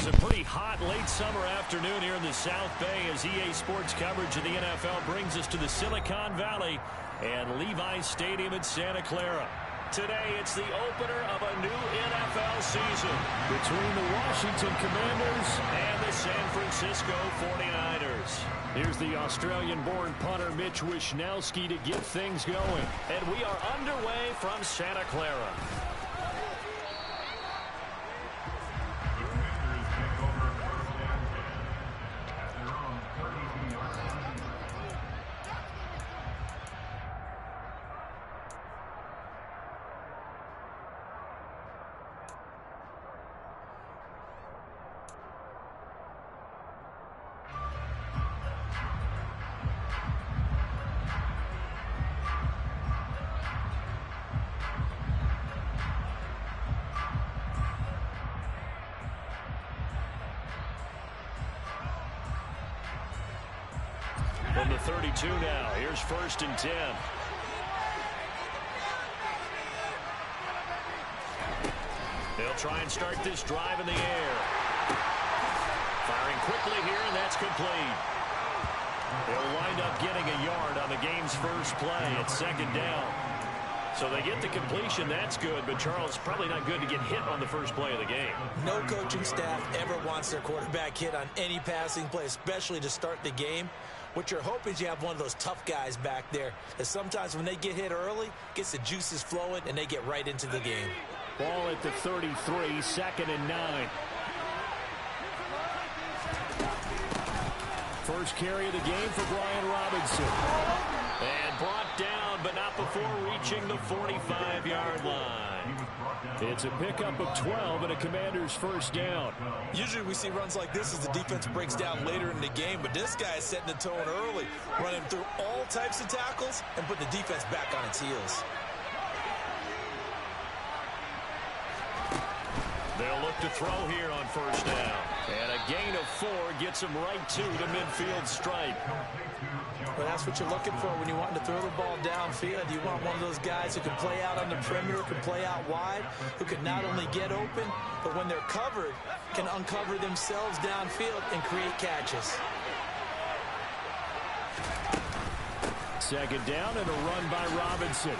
is a pretty hot late summer afternoon here in the South Bay as EA Sports coverage of the NFL brings us to the Silicon Valley and Levi's Stadium in Santa Clara. Today, it's the opener of a new NFL season between the Washington Commanders and the San Francisco 49ers. Here's the Australian-born punter Mitch Wishnowsky to get things going. And we are underway from Santa Clara. From the 32 now, here's 1st and 10. They'll try and start this drive in the air. Firing quickly here, and that's complete. They'll wind up getting a yard on the game's first play. It's 2nd down. So they get the completion, that's good, but Charles, probably not good to get hit on the first play of the game. No coaching staff ever wants their quarterback hit on any passing play, especially to start the game. What you're hoping is you have one of those tough guys back there, that sometimes when they get hit early, gets the juices flowing, and they get right into the game. Ball at the 33, 2nd and 9. First carry of the game for Brian Robinson. And brought down, but not before reaching the 45-yard line. It's a pickup of 12 and a Commander's 1st down. Usually we see runs like this as the defense breaks down later in the game, but this guy is setting the tone early, running through all types of tackles and putting the defense back on its heels. They'll look to throw here on 1st down. And a gain of 4 gets him right to the midfield stripe. Well, that's what you're looking for when you want to throw the ball downfield. You want one of those guys who can play out on the perimeter, can play out wide, who can not only get open, but when they're covered, can uncover themselves downfield and create catches. 2nd down and a run by Robinson.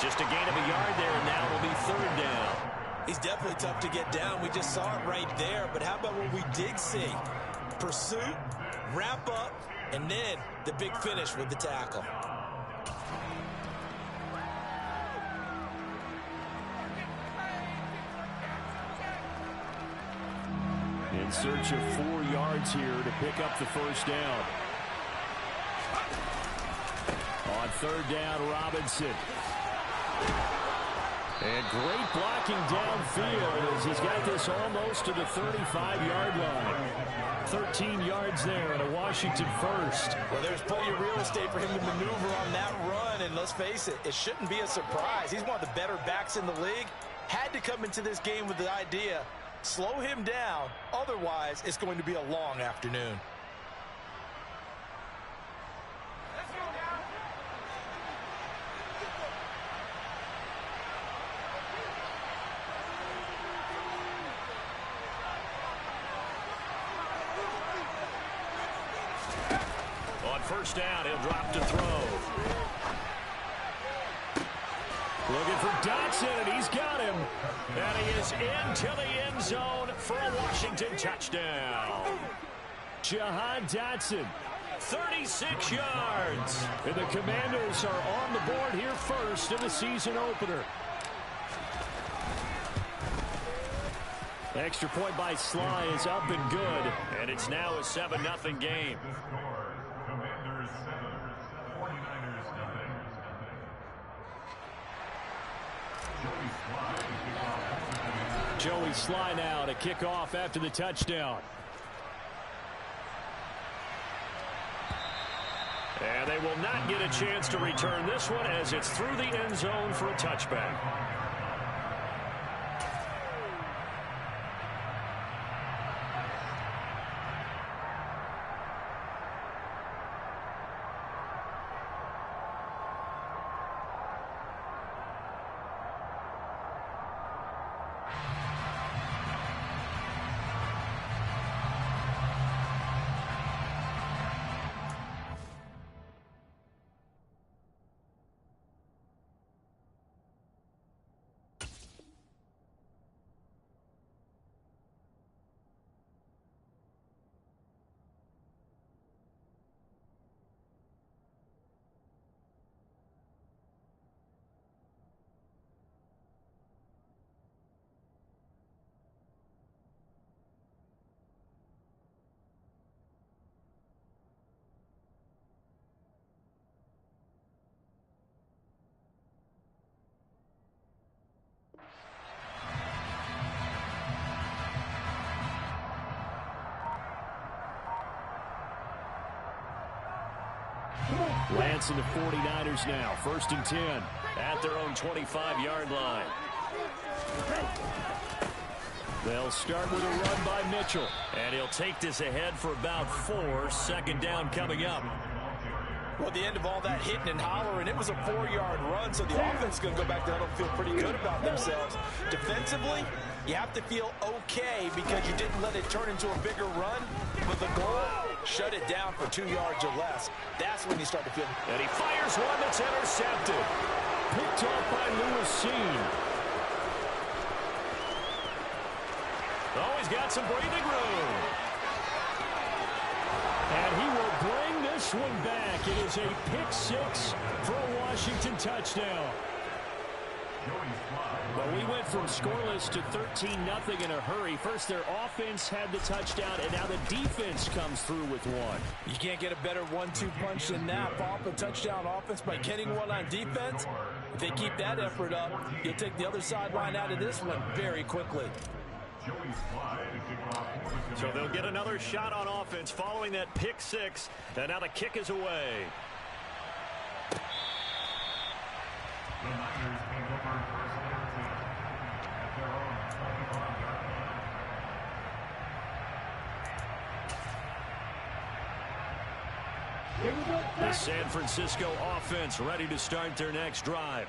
Just a gain of a yard there, and now it'll be 3rd down. He's definitely tough to get down. We just saw it right there. But how about what we did see? Pursuit, wrap up, and then the big finish with the tackle. In search of 4 yards here to pick up the 1st down. On 3rd down, Robinson. And great blocking downfield as he's got this almost to the 35-yard line. 13 yards there and a Washington 1st. Well, there's plenty of real estate for him to maneuver on that run, and let's face it, it shouldn't be a surprise. He's one of the better backs in the league. Had to come into this game with the idea, slow him down, otherwise it's going to be a long afternoon. On 1st down, he'll drop to throw. Looking for Dotson, and he's got him. And he is into the end zone for a Washington touchdown. Jahan Dotson, 36 yards. And the Commanders are on the board here first in the season opener. Extra point by Sly is up and good. And it's now a 7-0 game. Joey Sly now to kick off after the touchdown. And they will not get a chance to return this one as it's through the end zone for a touchback. Lance and the 49ers now. 1st and 10 at their own 25-yard line. They'll start with a run by Mitchell. And he'll take this ahead for about 4. 2nd down coming up. Well, at the end of all that hitting and hollering, it was a 4-yard run, so the offense is going to go back there and feel pretty good about themselves. Defensively, you have to feel okay because you didn't let it turn into a bigger run. But the goal, shut it down for 2 yards or less. That's when you start to feel. And he fires one that's intercepted. Picked off by Lewis Cine. Oh, he's got some breathing room. And he will bring this one back. It is a pick-6 for a Washington touchdown. Well, we went from scoreless to 13-0 in a hurry. First, their offense had the touchdown, and now the defense comes through with one. You can't get a better 1-2 punch than that. Pop a touchdown offense by getting one on defense. If they keep that effort up, you'll take the other sideline out of this one very quickly. So they'll get another shot on offense following that pick-6, and now the kick is away. The San Francisco offense ready to start their next drive.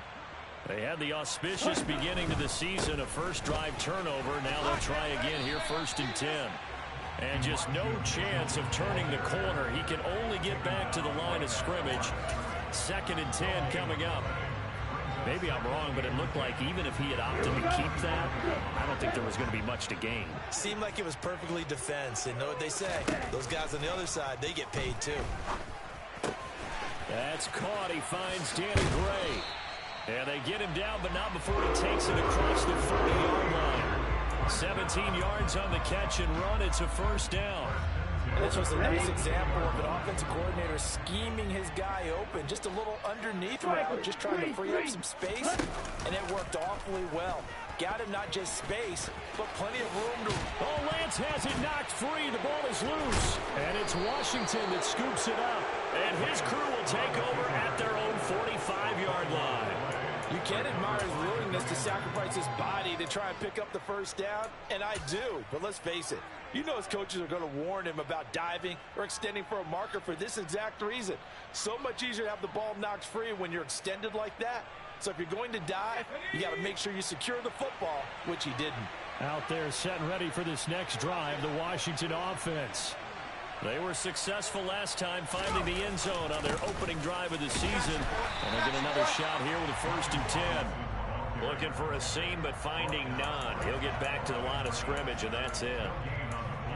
They had the auspicious beginning to the season, a first drive turnover. Now they'll try again here, 1st and 10. And just no chance of turning the corner. He can only get back to the line of scrimmage. 2nd and 10 coming up. Maybe I'm wrong, but it looked like even if he had opted to keep that, I don't think there was going to be much to gain. Seemed like it was perfectly defense. And know what they say, those guys on the other side, they get paid too. That's caught. He finds Danny Gray. And they get him down, but not before he takes it across the 40-yard line. 17 yards on the catch and run. It's a 1st down. This was a nice example of an offensive coordinator scheming his guy open. Just a little underneath route, just trying to free up some space, and it worked awfully well. Got him not just space, but plenty of room to... Oh, Lance has it knocked free. The ball is loose. And it's Washington that scoops it up. And his crew will take over at their own 45-yard line. You can admire his willingness to sacrifice his body to try and pick up the 1st down, and I do. But let's face it, you know his coaches are going to warn him about diving or extending for a marker for this exact reason. So much easier to have the ball knocked free when you're extended like that. So if you're going to dive, you got to make sure you secure the football, which he didn't. Out there set and ready for this next drive, the Washington offense. They were successful last time finding the end zone on their opening drive of the season. And they get another shot here with a 1st and 10. Looking for a seam, but finding none. He'll get back to the line of scrimmage, and that's it.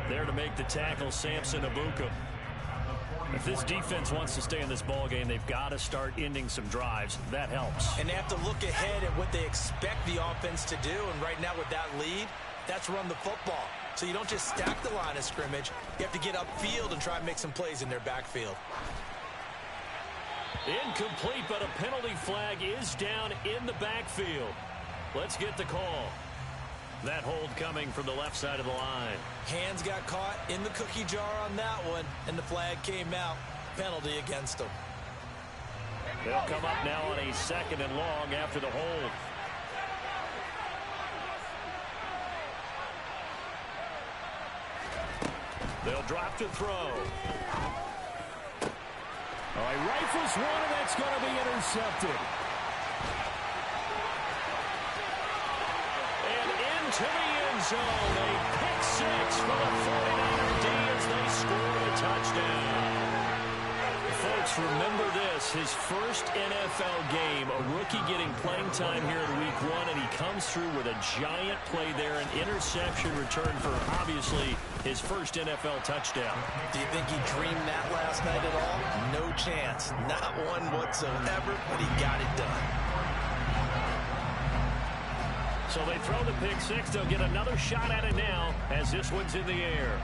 There to make the tackle, Samson Ebukam. If this defense wants to stay in this ballgame, they've got to start ending some drives. That helps. And they have to look ahead at what they expect the offense to do. And right now with that lead, that's run the football. So you don't just stack the line of scrimmage. You have to get upfield and try and make some plays in their backfield. Incomplete, but a penalty flag is down in the backfield. Let's get the call. That hold coming from the left side of the line. Hands got caught in the cookie jar on that one, and the flag came out. Penalty against them. They'll come up now on a 2nd and long after the hold. They'll drop to throw. All right, rifles one, and that's going to be intercepted. And into the end zone, a pick-6 for the 49er D as they score a touchdown. Folks, remember this, his first NFL game, a rookie getting playing time here in week 1, and he comes through with a giant play there, an interception return for, obviously, his first NFL touchdown. Do you think he dreamed that last night at all? No chance. Not one whatsoever, but he got it done. So they throw the pick-6. They'll get another shot at it now as this one's in the air.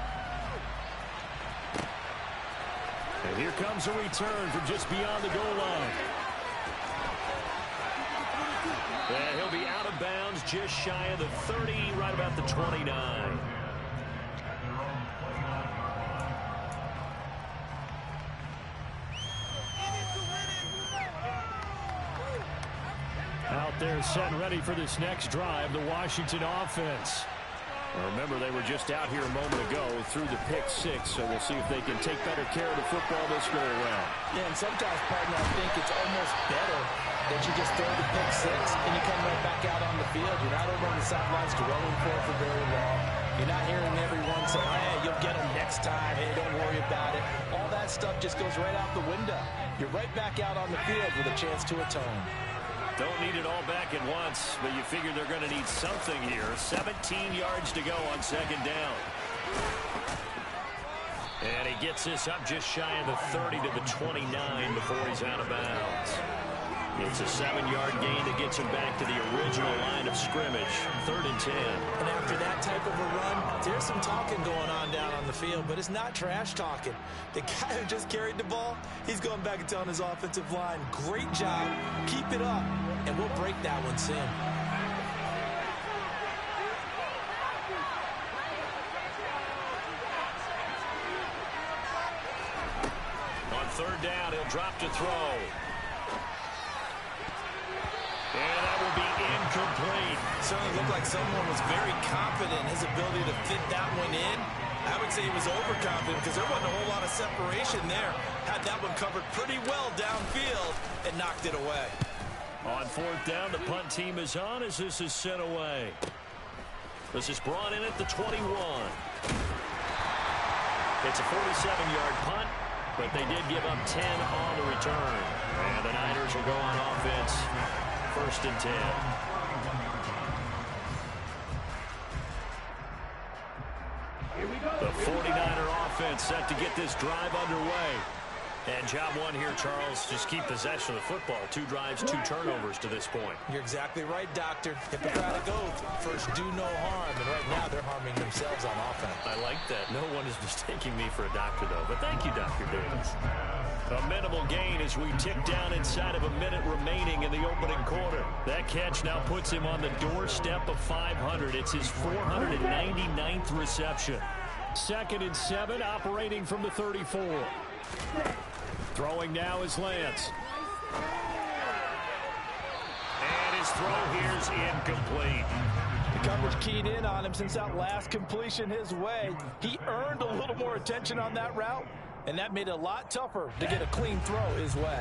And here comes a return from just beyond the goal line. And he'll be out of bounds just shy of the 30, right about the 29. They're set and ready for this next drive, the Washington offense. Remember, they were just out here a moment ago through the pick six, so we'll see if they can take better care of the football this go around. Yeah, and sometimes, partner, I think it's almost better that you just throw the pick six and you come right back out on the field. You're not over on the sidelines dwelling for very long. You're not hearing everyone say, hey, you'll get them next time. Hey, don't worry about it. All that stuff just goes right out the window. You're right back out on the field with a chance to atone. Don't need it all back at once, but you figure they're going to need something here. 17 yards to go on second down. And he gets this up just shy of the 30 to the 29 before he's out of bounds. It's a 7-yard gain that gets him back to the original line of scrimmage. 3rd and 10. And after that type of a run, there's some talking going on down on the field, but it's not trash talking. The guy who just carried the ball, he's going back and telling his offensive line, great job, keep it up, and we'll break that one soon. On 3rd down, he'll drop to throw. And that will be incomplete. Certainly looked like someone was very confident in his ability to fit that one in. I would say he was overconfident because there wasn't a whole lot of separation there. Had that one covered pretty well downfield and knocked it away. On 4th down, the punt team is on as this is sent away. This is brought in at the 21. It's a 47-yard punt, but they did give up 10 on the return. And the Niners will go on offense. 1st and 10. The 49er offense set to get this drive underway. And job one here, Charles, just keep possession of the football. 2 drives, 2 turnovers to this point. You're exactly right, Doctor. Hippocratic oath. First, do no harm. And right now, they're harming themselves on offense. I like that. No one is mistaking me for a doctor, though. But thank you, Dr. Davis. A minimal gain as we tick down inside of a minute remaining in the opening quarter. That catch now puts him on the doorstep of 500. It's his 499th reception. 2nd and 7, operating from the 34. Throwing now is Lance. And his throw here's incomplete. The coverage keyed in on him since that last completion his way. He earned a little more attention on that route, and that made it a lot tougher to get a clean throw his way.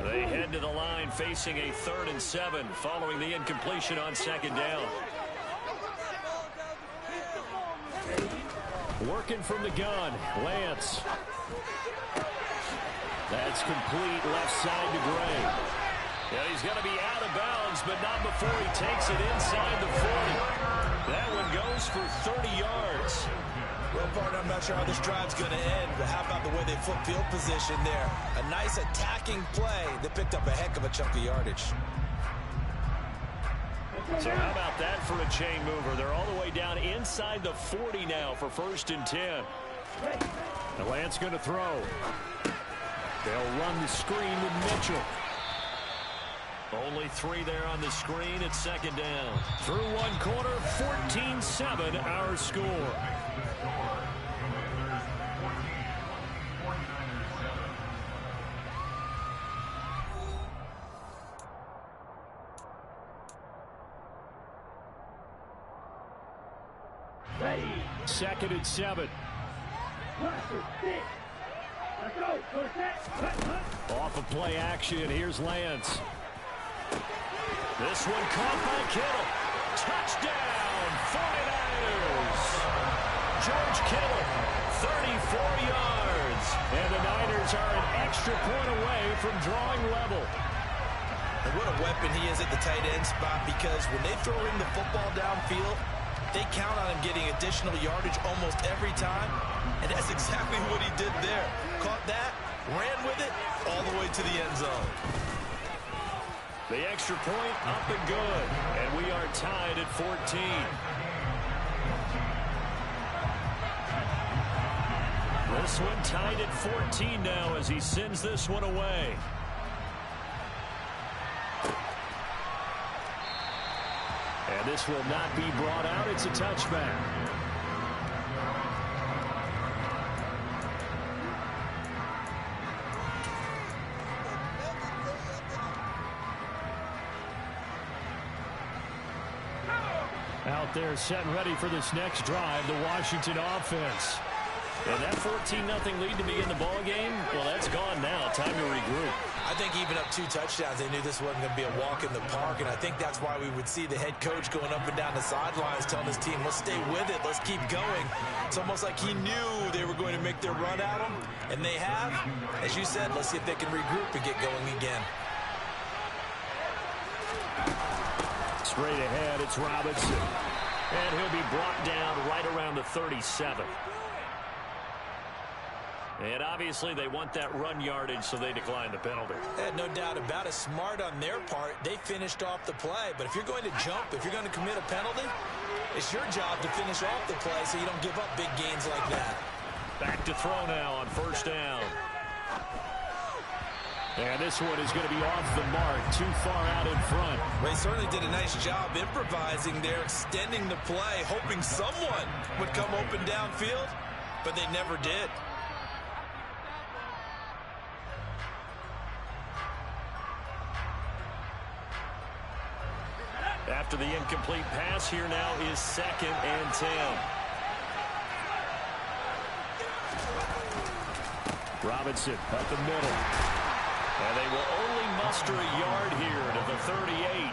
They head to the line facing a 3rd and 7 following the incompletion on 2nd down. Working from the gun, Lance. That's complete left side to Gray. Yeah, he's going to be out of bounds, but not before he takes it inside the 40. That one goes for 30 yards. Well, partner, I'm not sure how this drive's going to end, but how about the way they flip field position there? A nice attacking play that picked up a heck of a chunk of yardage. So how about that for a chain mover? They're all the way down inside the 40 now for 1st and 10. And Lance going to throw. They'll run the screen with Mitchell. Only 3 there on the screen at 2nd down. Through 1 quarter, 14-7 our score. Ready. 2nd and 7. Off of play action, here's Lance. This one caught by Kittle. Touchdown, 49ers. George Kittle, 34 yards. And the Niners are an extra point away from drawing level. And what a weapon he is at the tight end spot, because when they throw him the football downfield, they count on him getting additional yardage almost every time. And that's exactly what he did there. Caught that, ran with it, all the way to the end zone. The extra point up and good. And we are tied at 14. This one tied at 14 now as he sends this one away. And this will not be brought out. It's a touchback. They're set and ready for this next drive, the Washington offense. And that 14-0 lead to begin the ball game, well, that's gone now. Time to regroup. I think even up 2 touchdowns, they knew this wasn't going to be a walk in the park, and I think that's why we would see the head coach going up and down the sidelines telling his team, let's stay with it, let's keep going. It's almost like he knew they were going to make their run at him, and they have. As you said, let's see if they can regroup and get going again. Straight ahead, it's Robinson. And he'll be brought down right around the 37. And obviously they want that run yardage, so they decline the penalty. No doubt about it. Smart on their part. They finished off the play. But if you're going to jump, if you're going to commit a penalty, it's your job to finish off the play so you don't give up big gains like that. Back to throw now on first down. And this one is going to be off the mark, too far out in front. Well, he certainly did a nice job improvising there, extending the play, hoping someone would come open downfield, but they never did. After the incomplete pass, here now is 2nd and 10. Robinson up the middle. And they will only muster a yard here to the 38.